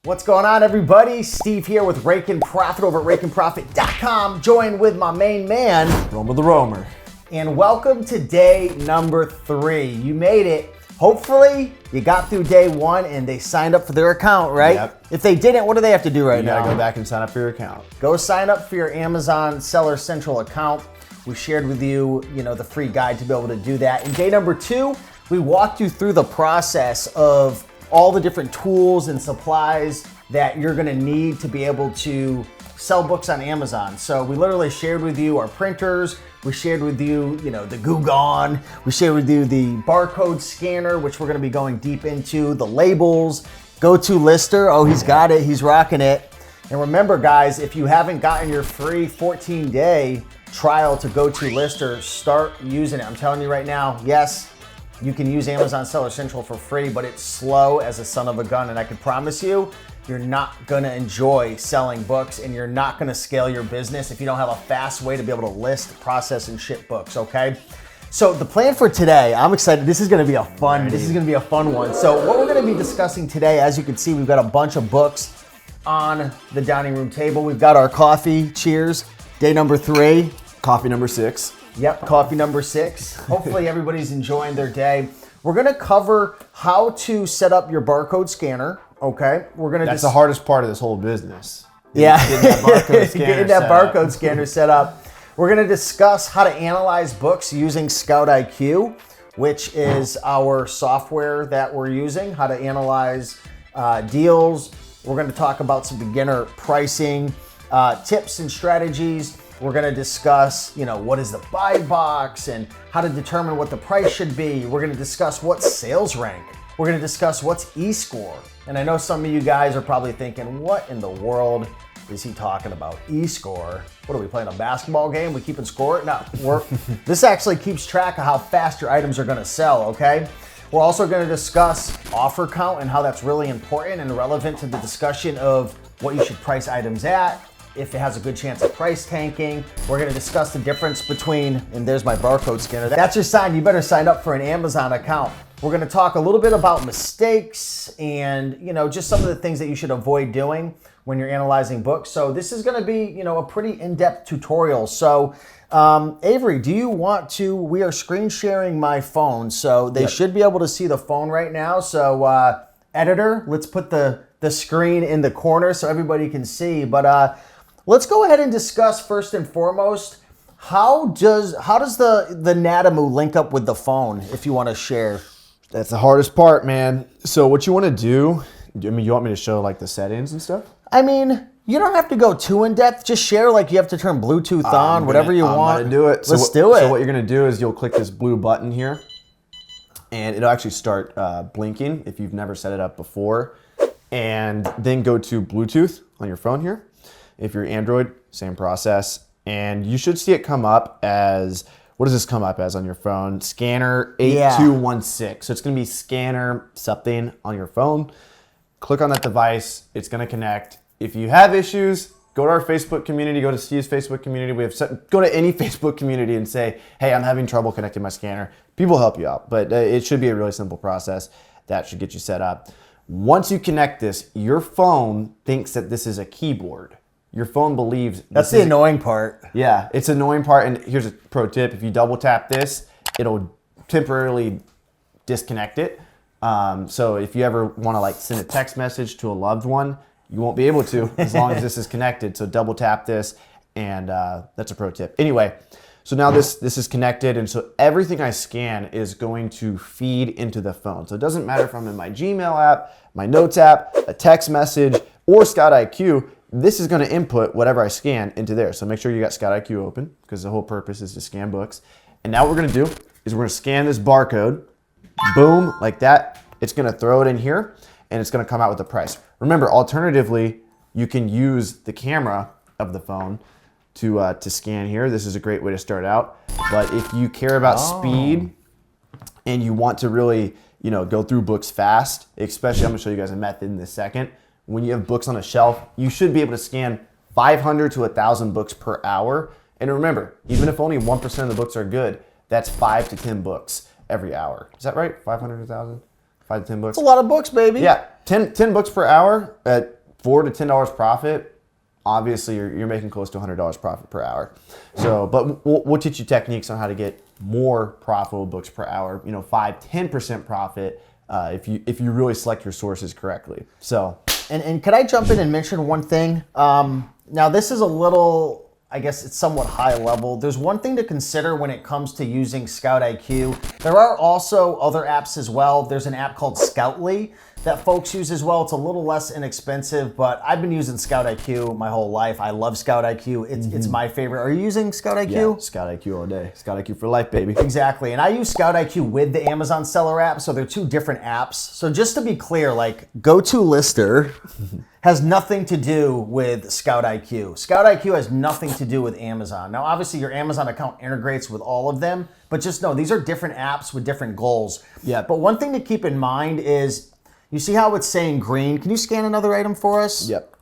What's going on, everybody? Steve here with Rake and Profit over at rakeandprofit.com, joined with my main man, Roma the Roamer. And welcome to day number 3. You made it. Hopefully, you got through day 1 and they signed up for their account, right? Yep. If they didn't, what do they have to do right now? You gotta go back and sign up for your account. Go sign up for your Amazon Seller Central account. We shared with you, the free guide to be able to do that. In day number 2, we walked you through the process of all the different tools and supplies that you're gonna need to be able to sell books on Amazon. So we literally shared with you our printers, we shared with you, the Bqool, we shared with you the Barcode Scanner, which we're gonna be going deep into, the labels, go-to lister, oh, he's got it, he's rocking it. And remember, guys, if you haven't gotten your free 14-day trial to go-to lister, start using it. I'm telling you right now, yes, you can use Amazon Seller Central for free, but it's slow as a son of a gun. And I can promise you, you're not gonna enjoy selling books and you're not gonna scale your business if you don't have a fast way to be able to list, process, and ship books, okay? So the plan for today, I'm excited. This is gonna be a fun one. So what we're gonna be discussing today, as you can see, we've got a bunch of books on the dining room table. We've got our coffee, cheers, day number 3. Coffee number 6. Yep, coffee number 6. Hopefully everybody's enjoying their day. We're gonna cover how to set up your barcode scanner, okay? That's the hardest part of this whole business. Yeah, Getting that barcode scanner set up. We're gonna discuss how to analyze books using Scout IQ, which is our software that we're using, how to analyze deals. We're gonna talk about some beginner pricing, tips and strategies. We're gonna discuss, what is the buy box and how to determine what the price should be. We're gonna discuss what's sales rank. We're gonna discuss what's escore. And I know some of you guys are probably thinking, what in the world is he talking about? Escore? What are we playing, a basketball game? We keeping score? No, this actually keeps track of how fast your items are gonna sell, okay? We're also gonna discuss offer count and how that's really important and relevant to the discussion of what you should price items at, if it has a good chance of price tanking. We're gonna discuss the difference between, and there's my barcode scanner. That's your sign, you better sign up for an Amazon account. We're gonna talk a little bit about mistakes and, just some of the things that you should avoid doing when you're analyzing books. So this is gonna be, a pretty in-depth tutorial. So Avery, do you want to, we are screen sharing my phone, so they should be able to see the phone right now. So editor, let's put the screen in the corner so everybody can see. But let's go ahead and discuss first and foremost, how does the Natamu link up with the phone, if you want to share? That's the hardest part, man. So what you want to do, you want me to show like the settings and stuff? You don't have to go too in depth. Just share like you have to turn Bluetooth on, whatever you want. I'm gonna do it. Let's do it. So what you're gonna do is you'll click this blue button here and it'll actually start blinking if you've never set it up before. And then go to Bluetooth on your phone here. If you're Android, same process. And you should see it come up as, what does this come up as on your phone? Scanner 8216. So it's gonna be scanner something on your phone. Click on that device, it's gonna connect. If you have issues, go to our Facebook community, go to Steve's Facebook community. Go to any Facebook community and say, hey, I'm having trouble connecting my scanner. People help you out, but it should be a really simple process. That should get you set up. Once you connect this, your phone thinks that this is a keyboard. Your phone believes that's the annoying part. Yeah, it's an annoying part. And here's a pro tip: if you double tap this, it'll temporarily disconnect it. So if you ever want to send a text message to a loved one, you won't be able to as long as this is connected. So double tap this, and that's a pro tip. Anyway, so now this is connected, and so everything I scan is going to feed into the phone. So it doesn't matter if I'm in my Gmail app, my Notes app, a text message, or Scout IQ. This is going to input whatever I scan into there. So make sure you got Scout IQ open because the whole purpose is to scan books. And now what we're going to do is we're going to scan this barcode. Boom, like that. It's going to throw it in here and it's going to come out with the price. Remember, alternatively, you can use the camera of the phone to scan here. This is a great way to start out. But if you care about speed and you want to really, go through books fast, especially, I'm going to show you guys a method in a second. When you have books on a shelf, you should be able to scan 500 to 1,000 books per hour. And remember, even if only 1% of the books are good, that's 5 to 10 books every hour. Is that right? 500 to 1,000? 5 to 10 books? That's a lot of books, baby. Yeah, 10 books per hour at $4 to $10 profit, obviously you're making close to $100 profit per hour. So, but we'll teach you techniques on how to get more profitable books per hour, 5-10% profit if you really select your sources correctly. So, and could I jump in and mention one thing? Now this is a little, I guess it's somewhat high level. There's one thing to consider when it comes to using Scout IQ. There are also other apps as well. There's an app called Scoutly that folks use as well. It's a little less inexpensive, but I've been using Scout IQ my whole life. I love Scout IQ. It's my favorite. Are you using Scout IQ? Yeah, Scout IQ all day. Scout IQ for life, baby. Exactly. And I use Scout IQ with the Amazon seller app, so they're two different apps. So just to be clear, like GoToLister has nothing to do with Scout IQ. Scout IQ has nothing to do with Amazon. Now, obviously your Amazon account integrates with all of them, but just know these are different apps with different goals. Yeah. But one thing to keep in mind is, you see how it's saying green? Can you scan another item for us? Yep.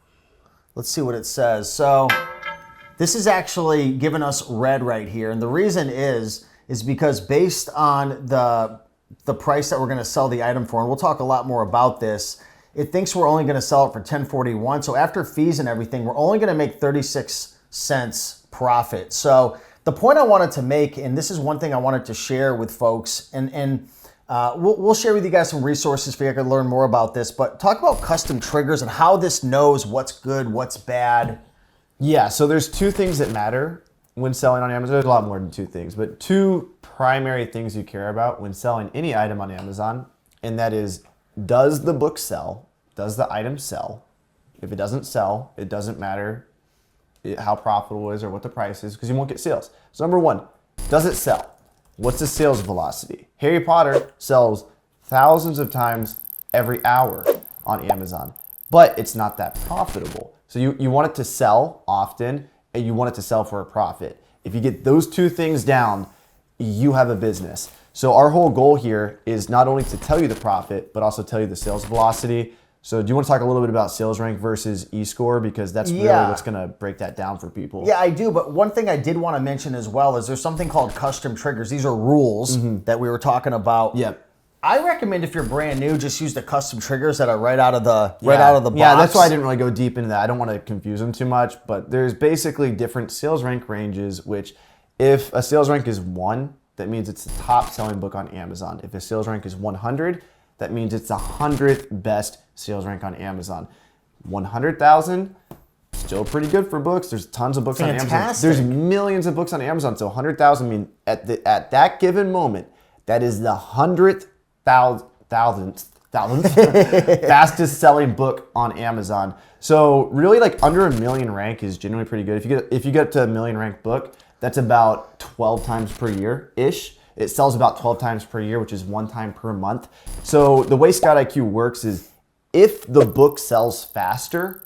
Let's see what it says. So this is actually giving us red right here. And the reason is because based on the price that we're going to sell the item for, and we'll talk a lot more about this, it thinks we're only going to sell it for $10.41. So after fees and everything, we're only going to make 36 cents profit. So the point I wanted to make, and this is one thing I wanted to share with folks, and we'll share with you guys some resources for you to learn more about this, but talk about custom triggers and how this knows what's good, what's bad. Yeah, so there's two things that matter when selling on Amazon. There's a lot more than two things, but two primary things you care about when selling any item on Amazon, and that is, does the book sell? Does the item sell? If it doesn't sell, it doesn't matter how profitable it is or what the price is, because you won't get sales. So number one, does it sell? What's the sales velocity? Harry Potter sells thousands of times every hour on Amazon, but it's not that profitable. So you want it to sell often, and you want it to sell for a profit. If you get those two things down, you have a business. So our whole goal here is not only to tell you the profit, but also tell you the sales velocity. So do you want to talk a little bit about sales rank versus escore? Because that's really what's going to break that down for people. Yeah, I do. But one thing I did want to mention as well is there's something called custom triggers. These are rules that we were talking about. Yep. I recommend if you're brand new, just use the custom triggers that are right out of the box. Yeah, that's why I didn't really go deep into that. I don't want to confuse them too much, but there's basically different sales rank ranges, which if a sales rank is 1, that means it's the top selling book on Amazon. If a sales rank is 100, that means it's the 100th best sales rank on Amazon. 100,000, still pretty good for books. There's tons of books on Amazon. There's millions of books on Amazon. So 100,000 mean at that given moment, that is the 100,000th fastest selling book on Amazon. So really, like under a million rank is generally pretty good. If you get to a million rank book, that's about 12 times per year ish. It sells about 12 times per year, which is 1 time per month. So the way Scout IQ works is if the book sells faster,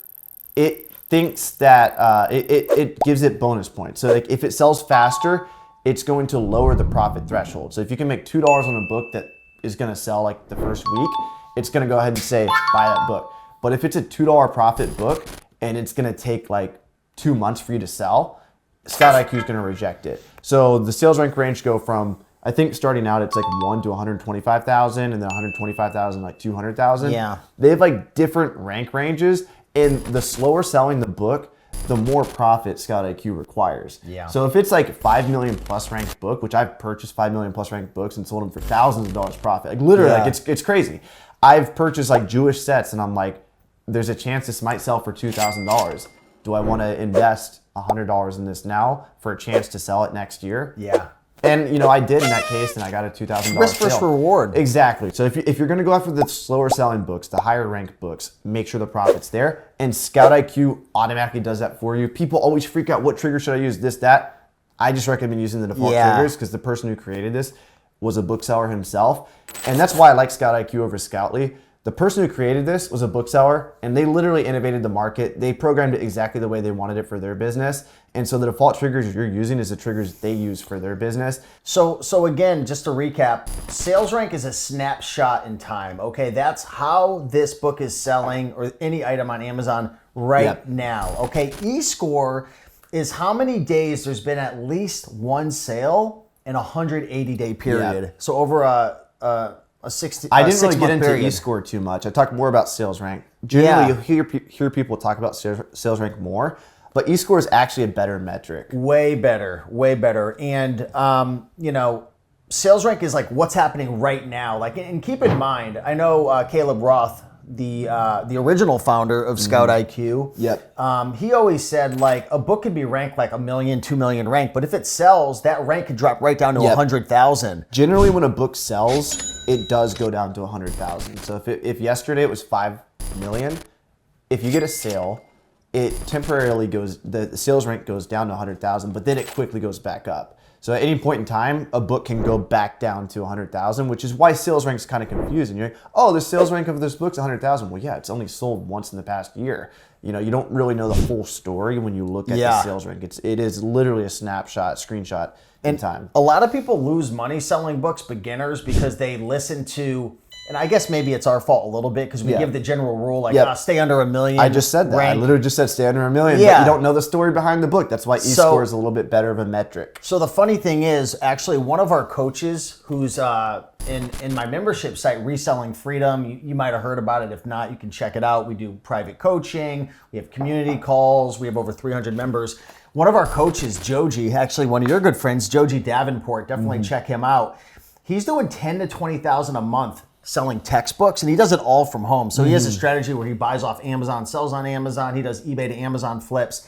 it thinks that it gives it bonus points. So like if it sells faster, it's going to lower the profit threshold. So if you can make $2 on a book that is going to sell like the first week, it's going to go ahead and say buy that book. But if it's a $2 profit book and it's going to take like 2 months for you to sell, Scout IQ is going to reject it. So the sales rank range go from, I think starting out it's like 1 to 125,000, and then 125,000 like 200,000. Yeah. They have like different rank ranges, and the slower selling the book, the more profit Scout IQ requires. Yeah. So if it's like 5 million plus ranked book, which I've purchased 5 million plus ranked books and sold them for thousands of dollars profit, like literally, like it's crazy. I've purchased like Jewish sets, and I'm like, there's a chance this might sell for $2,000. Do I want to invest $100 in this now for a chance to sell it next year? Yeah. And I did in that case, and I got a $2,000 risk versus reward. Exactly. So if you're going to go after the slower selling books, the higher ranked books, make sure the profit's there. And Scout IQ automatically does that for you. People always freak out. What trigger should I use? This, that. I just recommend using the default triggers because the person who created this was a bookseller himself. And that's why I like Scout IQ over Scoutly. The person who created this was a bookseller, and they literally innovated the market. They programmed it exactly the way they wanted it for their business. And so the default triggers you're using is the triggers they use for their business. So again, just to recap, sales rank is a snapshot in time. Okay, that's how this book is selling, or any item on Amazon right now. Okay, escore is how many days there's been at least one sale in a 180-day period. So over a a 60. I a didn't really 6 get month into period. escore too much. I talk more about sales rank. Generally, Yeah. you hear people talk about sales rank more, but escore is actually a better metric. Way better, way better. And you know, sales rank is like what's happening right now. Like, and keep in mind, I know Caleb Roth, the original founder of Scout IQ. Yep. He always said like a book could be ranked like 1 million, 2 million ranked, but if it sells, that rank could drop right down to 100,000. Generally, when a book sells, it does go down to 100,000. So if yesterday it was 5 million, if you get a sale, it temporarily goes, the sales rank goes down to 100,000, but then it quickly goes back up. So at any point in time, a book can go back down to 100,000, which is why sales rank is kind of confusing. You're like, oh, the sales rank of this book's 100,000. Well, yeah, it's only sold once in the past year. You know, you don't really know the full story when you look at the sales rank. It is literally a snapshot, screenshot in time. A lot of people lose money selling books, beginners, because they listen to, and I guess maybe it's our fault a little bit because we give the general rule like stay under 1 million. I just said that. Rank. I literally just said stay under 1 million, but you don't know the story behind the book. That's why escore is a little bit better of a metric. So the funny thing is, actually, one of our coaches who's in my membership site, Reselling Freedom, you might have heard about it. If not, you can check it out. We do private coaching. We have community calls. We have over 300 members. One of our coaches, Joji, actually one of your good friends, Joji Davenport, definitely check him out. He's doing 10 to 20,000 a month selling textbooks, and he does it all from home. So he has a strategy where he buys off Amazon, sells on Amazon. He does eBay to Amazon flips.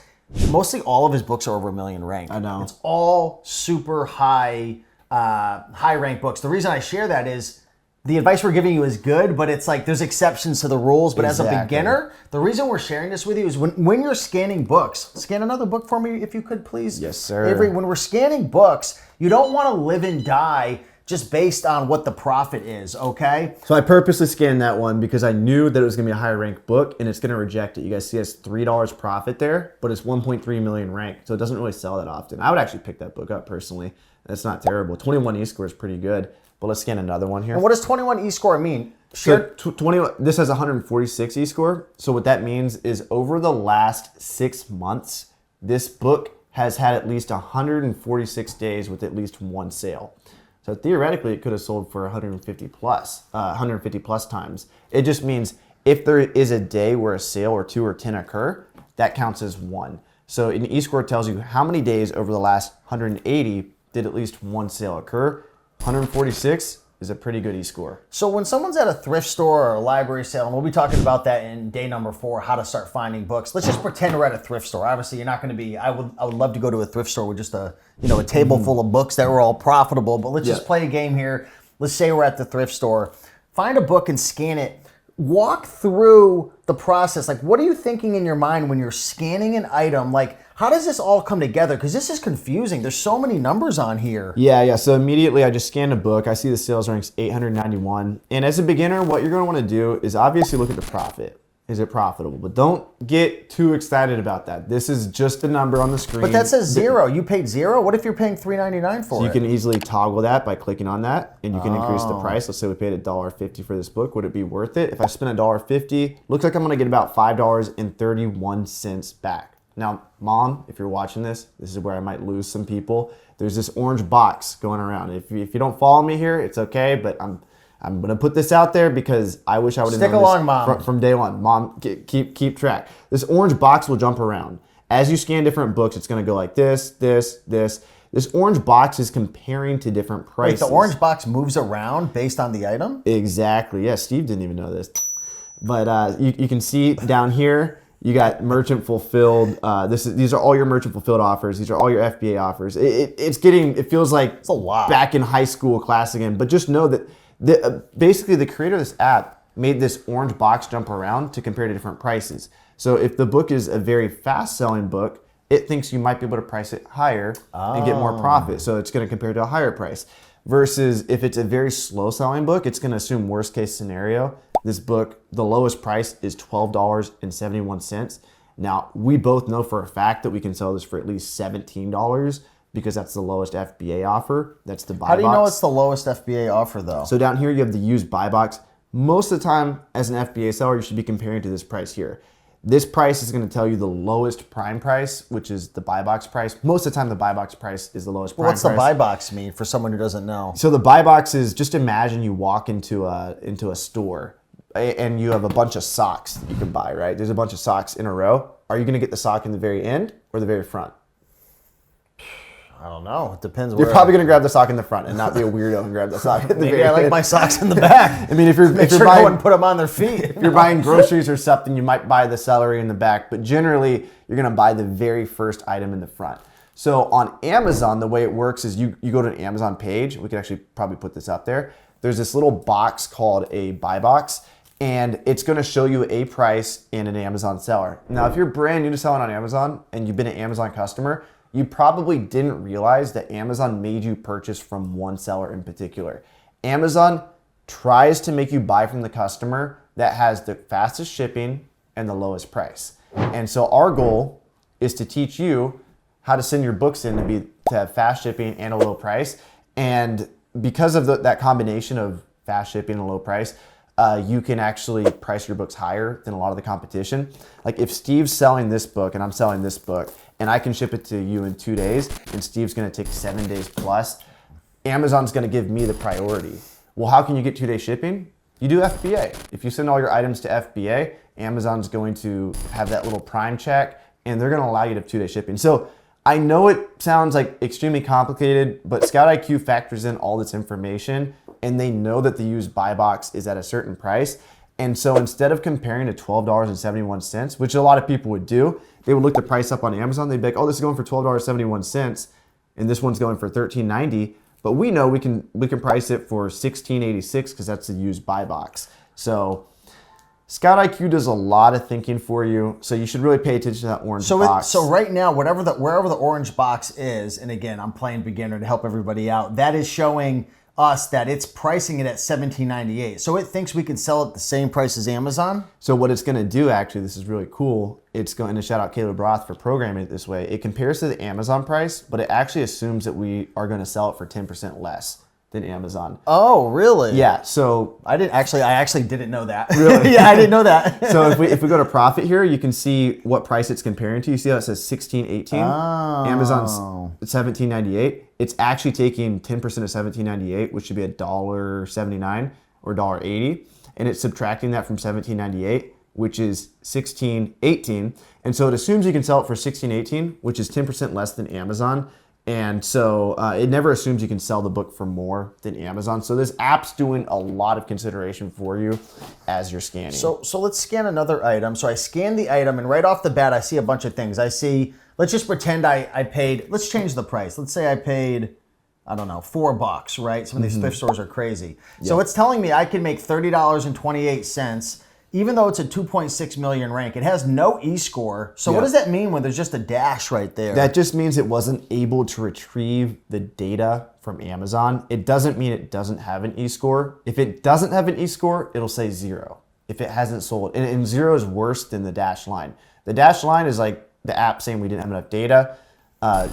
Mostly all of his books are over 1 million ranked. I know. It's all super high ranked books. The reason I share that is the advice we're giving you is good, but it's like there's exceptions to the rules. But as a beginner, the reason we're sharing this with you is when you're scanning books, scan another book for me if you could, please. Yes, sir. Avery, when we're scanning books, you don't want to live and die just based on what the profit is, okay? So I purposely scanned that one because I knew that it was going to be a high ranked book and it's going to reject it. You guys see it's $3 profit there, but it's 1.3 million ranked. So it doesn't really sell that often. I would actually pick that book up personally. That's not terrible. 21 escore is pretty good, but let's scan another one here. And what does 21 escore mean? So this has 146 escore. So what that means is over the last 6 months, this book has had at least 146 days with at least one sale. So theoretically, it could have sold for 150 plus times. It just means if there is a day where a sale or 2 or 10 occur, that counts as one. So an escore tells you how many days over the last 180 did at least one sale occur. 146 is a pretty good escore. So when someone's at a thrift store or a library sale, and we'll be talking about that in day number 4, how to start finding books. Let's just pretend we're at a thrift store. Obviously, you're not going to be. I would love to go to a thrift store with just a table full of books that were all profitable. But let's just play a game here. Let's say we're at the thrift store. Find a book and scan it. Walk through the process. Like, what are you thinking in your mind when you're scanning an item? Like, how does this all come together? Because this is confusing. There's so many numbers on here. Yeah. So immediately I just scanned a book. I see the sales ranks 891. And as a beginner, what you're going to want to do is obviously look at the profit. Is it profitable? But don't get too excited about that. This is just a number on the screen. But that says 0. You paid 0? What if you're paying $3.99 for it? You can easily toggle that by clicking on that, and you can increase the price. Let's say we paid $1.50 for this book. Would it be worth it? If I spend $1.50, looks like I'm going to get about $5.31 back. Now, Mom, if you're watching this is where I might lose some people. There's this orange box going around. If you don't follow me here, it's okay, but I'm going to put this out there because I wish I would have known this Mom. From day one. Mom, keep track. This orange box will jump around. As you scan different books, it's going to go like this, this, this. This orange box is comparing to different prices. Wait, the orange box moves around based on the item? Exactly. Yeah, Steve didn't even know this. But you can see down here, you got merchant fulfilled. These are all your merchant fulfilled offers. These are all your FBA offers. It feels like it's a lot. Back in high school class again. But just know that basically the creator of this app made this orange box jump around to compare to different prices. So if the book is a very fast selling book, it thinks you might be able to price it higher and get more profit. So it's going to compare to a higher price. Versus if it's a very slow selling book, it's going to assume worst case scenario. This book, the lowest price is $12.71. Now, we both know for a fact that we can sell this for at least $17 because that's the lowest FBA offer. That's the buy box. How do you know it's the lowest FBA offer though? So down here you have the used buy box. Most of the time as an FBA seller, you should be comparing to this price here. This price is going to tell you the lowest prime price, which is the buy box price. Most of the time, the buy box price is the lowest prime What's price. the buy box mean for someone who doesn't know? So the buy box is, just imagine you walk into a store and you have a bunch of socks that you can buy, right? There's a bunch of socks in a row. Are you going to get the sock in the very end or the very front? I don't know. It depends. You're probably going to grab the sock in the front and not be a weirdo and grab the sock at the Maybe very I like end. my socks in the back. I mean, if you're Make if you're sure buying, no one put them on their feet. if you're buying groceries or something, you might buy the celery in the back, but generally you're going to buy the very first item in the front. So on Amazon, the way it works is you go to an Amazon page. We could actually probably put this up there. There's this little box called a buy box, and it's going to show you a price in an Amazon seller. Now, if you're brand new to selling on Amazon and you've been an Amazon customer, you probably didn't realize that Amazon made you purchase from one seller in particular. Amazon tries to make you buy from the customer that has the fastest shipping and the lowest price. And so our goal is to teach you how to send your books in to have fast shipping and a low price. And because of that combination of fast shipping and low price, you can actually price your books higher than a lot of the competition. Like if Steve's selling this book and I'm selling this book and I can ship it to you in 2 days and Steve's gonna take 7 days plus, Amazon's gonna give me the priority. Well, how can you get 2-day shipping? You do FBA. If you send all your items to FBA, Amazon's going to have that little prime check and they're gonna allow you to have 2-day shipping. So I know it sounds like extremely complicated, but Scout IQ factors in all this information and they know that the used buy box is at a certain price. And so instead of comparing to $12.71, which a lot of people would do, they would look the price up on Amazon. They'd be like, oh, this is going for $12.71 and this one's going for $13.90. But we know we can price it for $16.86 because that's the used buy box. So Scout IQ does a lot of thinking for you, so you should really pay attention to that orange box. So right now, wherever the orange box is, and again, I'm playing beginner to help everybody out, that is showing us that it's pricing it at $17.98. So it thinks we can sell it the same price as Amazon? So what it's going to do, actually, this is really cool. It's going to shout out Caleb Roth for programming it this way. It compares to the Amazon price, but it actually assumes that we are going to sell it for 10% less than Amazon. Oh, really? Yeah. So I actually didn't know that. Really? Yeah, I didn't know that. So if we go to profit here, you can see what price it's comparing to. You see how it says $16.18? Oh. Amazon's $17.98. It's actually taking 10% of $17.98, which should be $1.79 or $1.80, and it's subtracting that from $17.98, which is $16.18. And so it assumes you can sell it for $16.18, which is 10% less than Amazon. And so it never assumes you can sell the book for more than Amazon. So this app's doing a lot of consideration for you as you're scanning. So let's scan another item. So I scan the item, and right off the bat, I see a bunch of things. I see, let's just pretend I paid, let's change the price. Let's say I paid, I don't know, $4, right? Some of these thrift stores are crazy. Yep. So it's telling me I can make $30.28, even though it's a 2.6 million rank. It has no escore. So what does that mean when there's just a dash right there? That just means it wasn't able to retrieve the data from Amazon. It doesn't mean it doesn't have an escore. If it doesn't have an escore, it'll say 0 if it hasn't sold. And 0 is worse than the dash line. The dash line is like the app saying we didn't have enough data.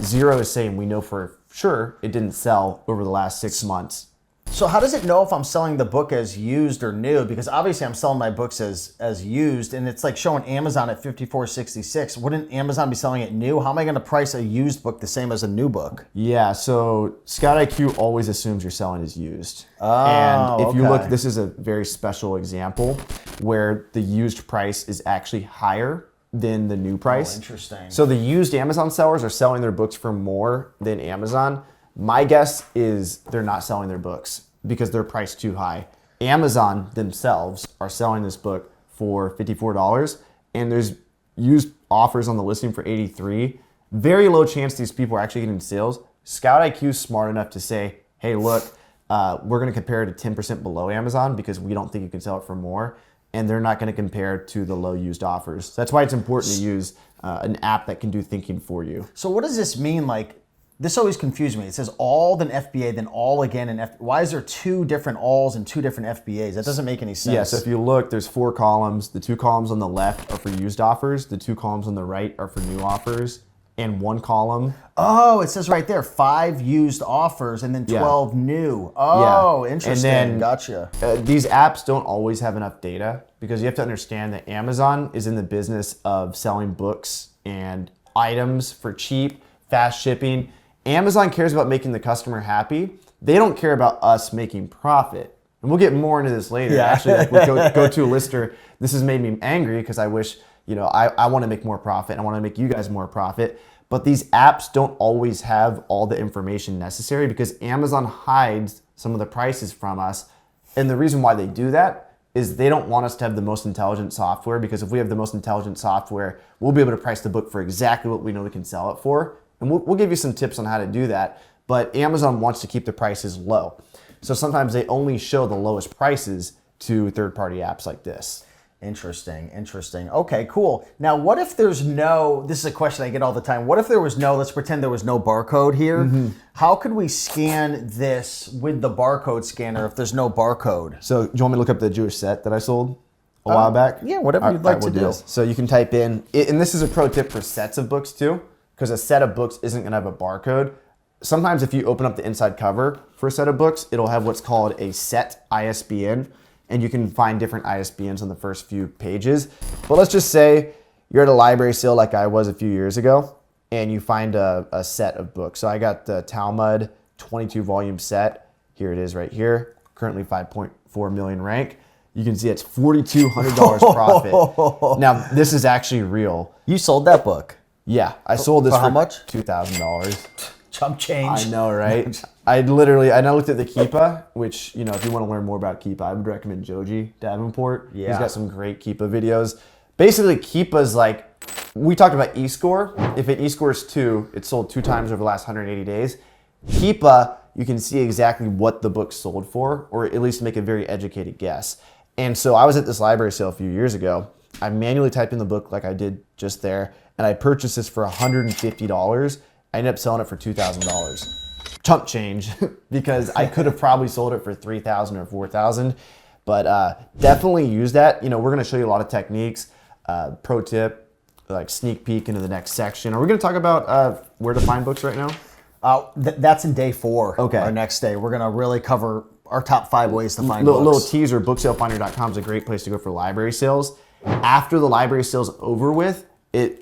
0 is saying we know for sure it didn't sell over the last 6 months. So how does it know if I'm selling the book as used or new? Because obviously I'm selling my books as used, and it's like showing Amazon at $54.66. Wouldn't Amazon be selling it new? How am I going to price a used book the same as a new book? Yeah, so Scout IQ always assumes you're selling as used. Oh, and if you okay. look, this is a very special example where the used price is actually higher than the new price. Oh, interesting. So the used Amazon sellers are selling their books for more than Amazon. My guess is they're not selling their books because they're priced too high. Amazon themselves are selling this book for $54, and there's used offers on the listing for $83. Very low chance these people are actually getting sales. Scout IQ is smart enough to say, hey, look, we're going to compare it to 10% below Amazon because we don't think you can sell it for more, and they're not going to compare to the low used offers. That's why it's important to use an app that can do thinking for you. So what does this mean? Like, this always confused me. It says all, then FBA, then all again, and why is there 2 different alls and 2 different FBAs? That doesn't make any sense. Yeah, so if you look, there's 4 columns. The 2 columns on the left are for used offers. The 2 columns on the right are for new offers. and one column. Oh, it says right there, 5 used offers and then 12 new. Oh, interesting. And then, gotcha. These apps don't always have enough data because you have to understand that Amazon is in the business of selling books and items for cheap, fast shipping. Amazon cares about making the customer happy. They don't care about us making profit. And we'll get more into this later. Actually, like with go-to lister, this has made me angry because I wish, I want to make more profit. I want to make you guys more profit. But these apps don't always have all the information necessary because Amazon hides some of the prices from us. And the reason why they do that is they don't want us to have the most intelligent software, because if we have the most intelligent software, we'll be able to price the book for exactly what we know we can sell it for. And we'll give you some tips on how to do that. But Amazon wants to keep the prices low. So sometimes they only show the lowest prices to third-party apps like this. Interesting. Okay, cool. Now, what if there's this is a question I get all the time. What if there was let's pretend there was no barcode here. Mm-hmm. How could we scan this with the barcode scanner if there's no barcode? So do you want me to look up the Jewish set that I sold a while back? Yeah, whatever you'd like to do. So you can type in, and this is a pro tip for sets of books too, because a set of books isn't gonna have a barcode. Sometimes if you open up the inside cover for a set of books, it'll have what's called a set ISBN. And you can find different ISBNs on the first few pages. But let's just say you're at a library sale like I was a few years ago, and you find a set of books. So I got the Talmud 22 volume set. Here it is right here, currently 5.4 million rank. You can see it's $4,200 profit. Now, this is actually real. You sold that book? Yeah, I sold this for how much? $2,000. Chump change. I know, right? I looked at the Keepa, which, if you want to learn more about Keepa, I would recommend Joji Davenport. Yeah. He's got some great Keepa videos. Basically, Keepa's like, we talked about escore. If an escore is 2, it's sold 2 times over the last 180 days. Keepa, you can see exactly what the book sold for, or at least make a very educated guess. And so I was at this library sale a few years ago. I manually typed in the book like I did just there, and I purchased this for $150. I ended up selling it for $2,000. Chump change, because I could have probably sold it for $3,000 or $4,000. But definitely use that. We're going to show you a lot of techniques. Pro tip, like sneak peek into the next section. Are we going to talk about where to find books right now? That's in day 4. Okay. Our next day. We're going to really cover our top 5 ways to find books. Little teaser, booksalefinder.com is a great place to go for library sales. After the library sale's over with,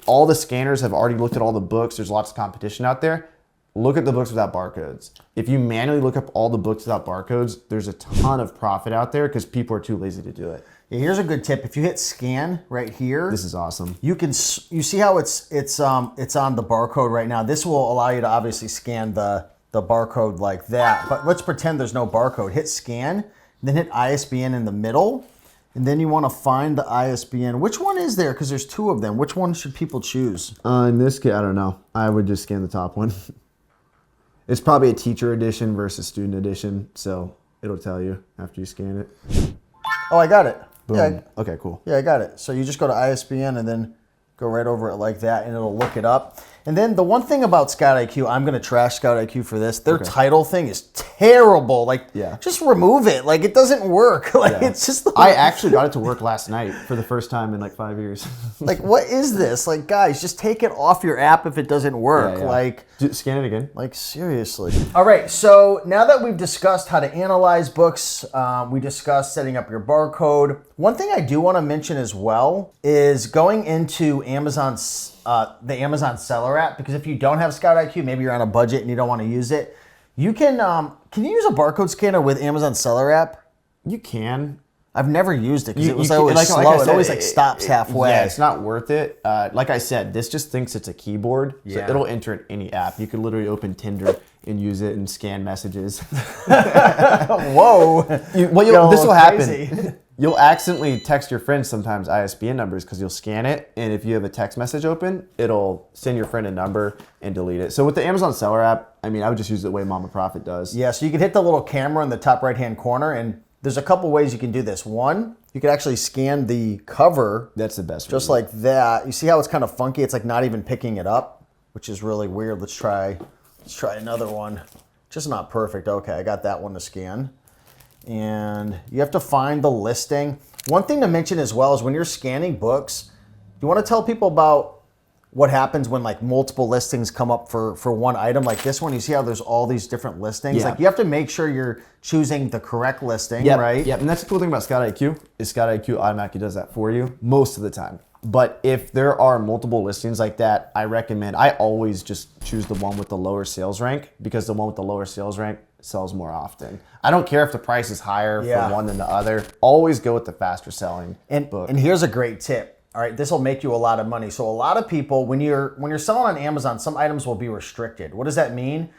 all the scanners have already looked at all the books. There's lots of competition out there. Look at the books without barcodes. If you manually look up all the books without barcodes, there's a ton of profit out there because people are too lazy to do it. Yeah, here's a good tip. If you hit scan right here, this is awesome. You see how it's on the barcode right now. This will allow you to obviously scan the barcode like that. But let's pretend there's no barcode. Hit scan, then hit ISBN in the middle. And then you want to find the ISBN. Which one is there? Because there's 2 of them. Which one should people choose? In this case, I don't know. I would just scan the top one. It's probably a teacher edition versus student edition, so it'll tell you after you scan it. Oh, I got it. Boom. Yeah. Okay, cool. Yeah, I got it. So you just go to ISBN and then go right over it like that, and it'll look it up. And then the one thing about Scout IQ, I'm going to trash Scout IQ for this. Their title thing is terrible. Like, just remove it. Like, it doesn't work. Like, it's just. I actually got it to work last night for the first time in like 5 years. Like, what is this? Like, guys, just take it off your app if it doesn't work. Like, scan it again. Like, seriously. All right. So now that we've discussed how to analyze books, we discussed setting up your barcode. One thing I do want to mention as well is going into Amazon's. The Amazon seller app, because if you don't have Scout IQ, maybe you're on a budget and you don't want to use it, you can you use a barcode scanner with Amazon seller app? You can. I've never used it because it was always slow. It always stops halfway. Yeah, it's not worth it. Like I said, this just thinks it's a keyboard, so it'll enter in any app. You could literally open Tinder and use it and scan messages. Whoa! This will happen. You'll accidentally text your friends sometimes ISBN numbers because you'll scan it, and if you have a text message open, it'll send your friend a number and delete it. So with the Amazon seller app, I would just use it the way Mama Profit does. Yeah, so you can hit the little camera in the top right-hand corner, and there's a couple ways you can do this. One, you can actually scan the cover. That's the best way. Just like that. You see how it's kind of funky? It's like not even picking it up, which is really weird. Let's try another one. Just not perfect. Okay, I got that one to scan. And you have to find the listing. One thing to mention as well is when you're scanning books, you want to tell people about what happens when like multiple listings come up for one item like this one. You see how there's all these different listings? Yeah. Like you have to make sure you're choosing the correct listing, right? Yep, and that's the cool thing about Scout IQ is Scout IQ automatically does that for you most of the time. But if there are multiple listings like that, I always just choose the one with the lower sales rank because the one with the lower sales rank sells more often. I don't care if the price is higher for one than the other. Always go with the faster selling book. And here's a great tip. All right, this will make you a lot of money. So a lot of people, when you're selling on Amazon, some items will be restricted. What does that mean?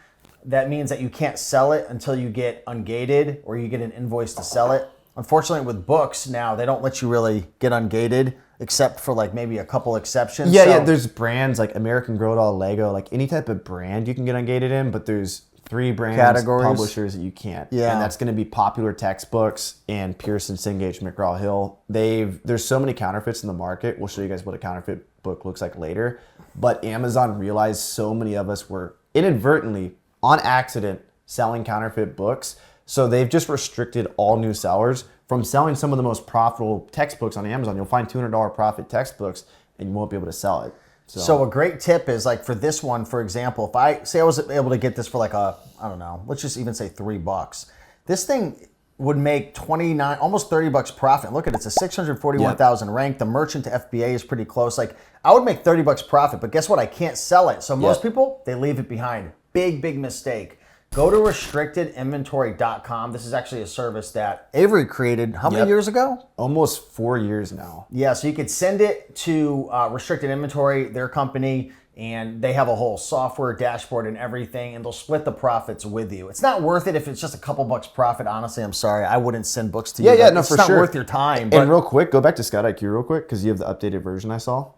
That means that you can't sell it until you get ungated or you get an invoice to sell it. Unfortunately, with books now, they don't let you really get ungated except for like maybe a couple exceptions. Yeah, there's brands like American Girl, Lego, like any type of brand you can get ungated in, but there's 3 brands, categories, publishers that you can't. Yeah. And that's going to be Popular Textbooks and Pearson, Cengage, McGraw-Hill. There's so many counterfeits in the market. We'll show you guys what a counterfeit book looks like later. But Amazon realized so many of us were inadvertently, on accident, selling counterfeit books. So they've just restricted all new sellers from selling some of the most profitable textbooks on Amazon. You'll find $200 profit textbooks and you won't be able to sell it. So a great tip is like for this one, for example, if I say I was able to get this for like I don't know, let's just even say $3. This thing would make 29, almost $30 profit. Look at it, it's a 641,000 rank. The merchant to FBA is pretty close. Like I would make $30 profit, but guess what? I can't sell it. So most people, they leave it behind. Big mistake. Go to restrictedinventory.com. This is actually a service that Avery created how many years ago? Almost 4 years now. Yeah, so you could send it to Restricted Inventory, their company, and they have a whole software dashboard and everything, and they'll split the profits with you. It's not worth it if it's just a couple bucks profit. Honestly, I'm sorry. I wouldn't send books to you. Yeah, no, it's for not sure. worth your time. And real quick, go back to Scout IQ real quick because you have the updated version I saw.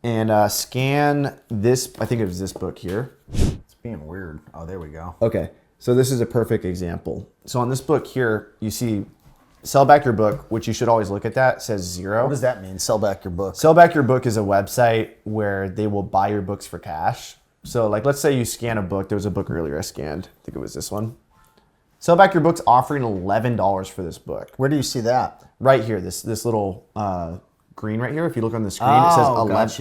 And scan this, I think it was this book here. Being weird. Oh, there we go. Okay, so this is a perfect example. So on this book here, you see sell back your book, which you should always look at that, says 0. What does that mean, sell back your book? Sell back your book is a website where they will buy your books for cash. So like, let's say you scan a book. There was a book earlier I scanned. I think it was this one. Sell back your book's offering $11 for this book. Where do you see that? Right here, this little green right here. If you look on the screen, it says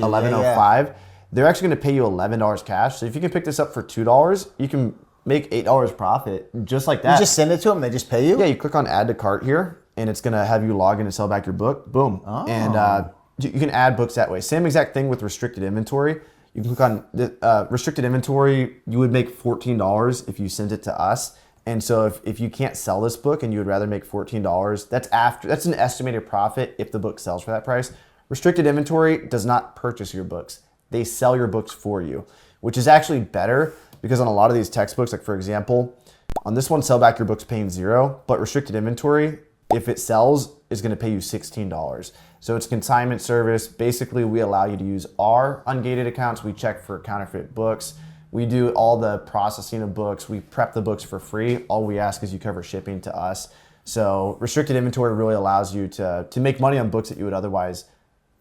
11.05. They're actually going to pay you $11 cash. So if you can pick this up for $2, you can make $8 profit just like that. You just send it to them, they just pay you? Yeah, you click on add to cart here, and it's going to have you log in and sell back your book. Boom. Oh. And you can add books that way. Same exact thing with restricted inventory. You can click on the, restricted inventory. You would make $14 if you sent it to us. And so if you can't sell this book and you would rather make $14, that's an estimated profit if the book sells for that price. Restricted inventory does not purchase your books. They sell your books for you, which is actually better because on a lot of these textbooks, like for example, on this one, sell back your book's paying 0, but restricted inventory, if it sells, is going to pay you $16. So it's consignment service. Basically, we allow you to use our ungated accounts. We check for counterfeit books. We do all the processing of books. We prep the books for free. All we ask is you cover shipping to us. So restricted inventory really allows you to make money on books that you would otherwise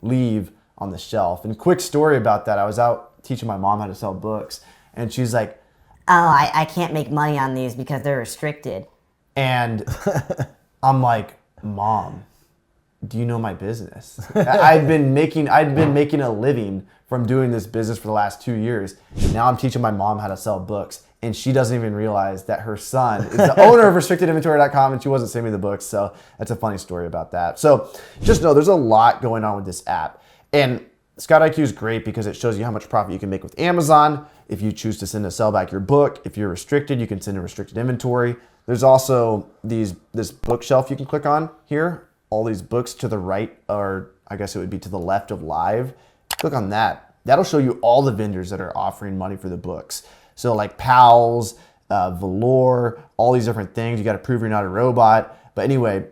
leave on the shelf. And quick story about that, I was out teaching my mom how to sell books, and she's like, oh, I can't make money on these because they're restricted. And I'm like, Mom, do you know my business? I'd been making a living from doing this business for the last 2 years. Now I'm teaching my mom how to sell books, and she doesn't even realize that her son is the owner of restrictedinventory.com, and she wasn't sending me the books. So that's a funny story about that. So just know there's a lot going on with this app. And Scout IQ is great because it shows you how much profit you can make with Amazon. If you choose to send a sell back your book, if you're restricted, you can send a restricted inventory. There's also this bookshelf you can click on here. All these books to the right, or I guess it would be to the left of live. Click on that. That'll show you all the vendors that are offering money for the books. So like Pals, Velour, all these different things. You got to prove you're not a robot. But anyway,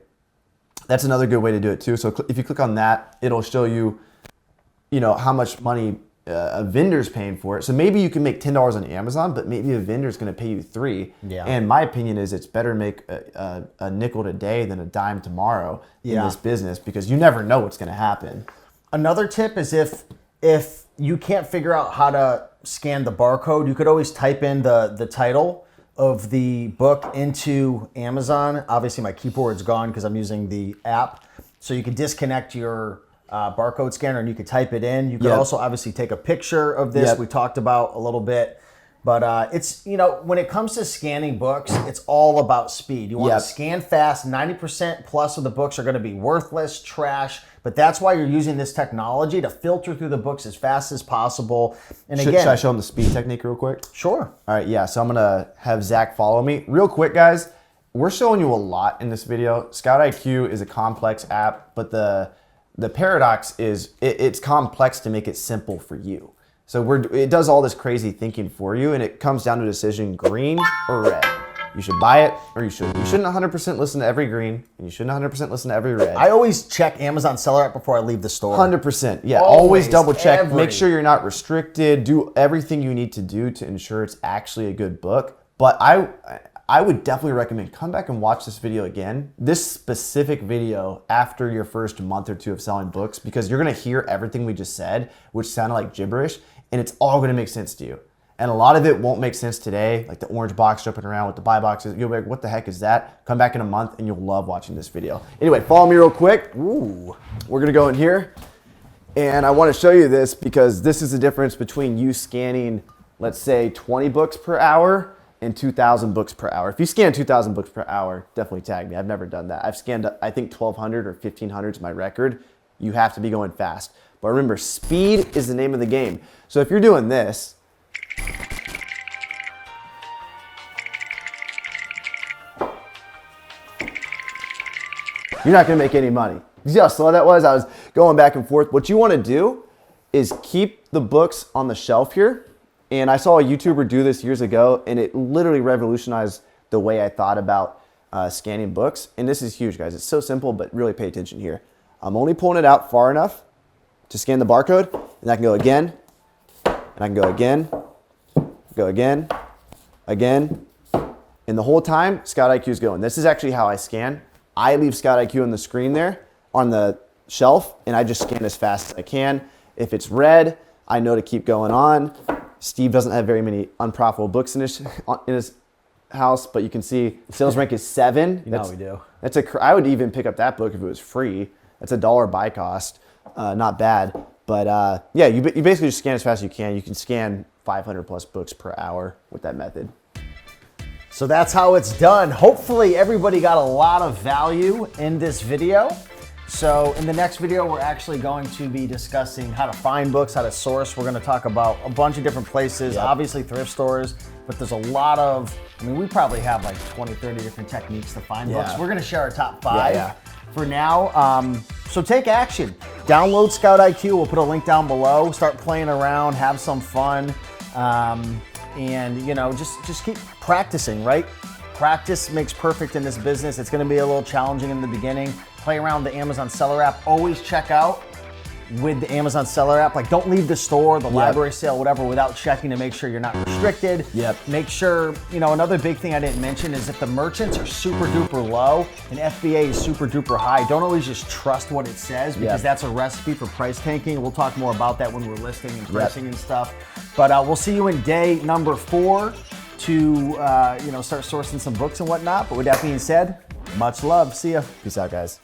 that's another good way to do it too. So if you click on that, it'll show you how much money a vendor's paying for it. So maybe you can make $10 on Amazon, but maybe a vendor's going to pay you $3. Yeah. And my opinion is it's better to make a nickel today than a dime tomorrow in this business because you never know what's going to happen. Another tip is if you can't figure out how to scan the barcode, you could always type in the title of the book into Amazon. Obviously, my keyboard's gone because I'm using the app. So you can disconnect your barcode scanner, and you could type it in. You could Yep. also obviously take a picture of this. Yep. We talked about a little bit. But it's, when it comes to scanning books, it's all about speed. You want Yep. to scan fast. 90% plus of the books are going to be worthless, trash. But that's why you're using this technology to filter through the books as fast as possible. And Should I show them the speed technique real quick? Sure. All right, yeah, so I'm gonna have Zach follow me. Real quick, guys, we're showing you a lot in this video. Scout IQ is a complex app, but the paradox is it's complex to make it simple for you. So it does all this crazy thinking for you, and it comes down to a decision, green or red. You should buy it or you shouldn't. You shouldn't 100% listen to every green, and you shouldn't 100% listen to every red. I always check Amazon seller app before I leave the store. 100%. Yeah, Always, always double check. every- Make sure you're not restricted. Do everything you need to do to ensure it's actually a good book. But I would definitely recommend come back and watch this video again. This specific video after your first month or two of selling books, because you're gonna hear everything we just said, which sounded like gibberish, and it's all gonna make sense to you. And a lot of it won't make sense today, like the orange box jumping around with the buy boxes. You'll be like, what the heck is that? Come back in a month and you'll love watching this video. Anyway, follow me real quick. Ooh, we're gonna go in here. And I wanna show you this because this is the difference between you scanning, let's say 20 books per hour and 2,000 books per hour. If you scan 2,000 books per hour, definitely tag me. I've never done that. I've scanned, I think 1,200 or 1,500 is my record. You have to be going fast. But remember, speed is the name of the game. So if you're doing this, you're not gonna make any money. You see how slow that was? I was going back and forth. What you wanna do is keep the books on the shelf here. And I saw a YouTuber do this years ago, and it literally revolutionized the way I thought about scanning books. And this is huge, guys. It's so simple, but really pay attention here. I'm only pulling it out far enough to scan the barcode, and I can go again, and I can go again, again. And the whole time, Scout IQ is going. This is actually how I scan. I leave Scout IQ on the screen there, on the shelf, and I just scan as fast as I can. If it's red, I know to keep going on. Steve doesn't have very many unprofitable books in his house, but you can see sales rank is 7. You know we do. I would even pick up that book if it was free. That's $1 buy cost, not bad. But yeah, you basically just scan as fast as you can. You can scan 500 plus books per hour with that method. So that's how it's done. Hopefully everybody got a lot of value in this video. So in the next video, we're actually going to be discussing how to find books, how to source. We're going to talk about a bunch of different places, obviously thrift stores, but there's a lot of, we probably have like 20, 30 different techniques to find books. We're going to share our top 5 for now. So take action. Download Scout IQ. We'll put a link down below. Start playing around, have some fun, and just keep practicing, right? Practice makes perfect in this business. It's going to be a little challenging in the beginning. Play around with the Amazon seller app. Always check out with the Amazon seller app. Like, don't leave the store, the library sale, whatever, without checking to make sure you're not restricted. Make sure, another big thing I didn't mention is if the merchants are super duper low and FBA is super duper high, don't always just trust what it says, because that's a recipe for price tanking. We'll talk more about that when we're listing and pricing and stuff. But we'll see you in day number 4 to start sourcing some books and whatnot. But with that being said, much love. See ya. Peace out, guys.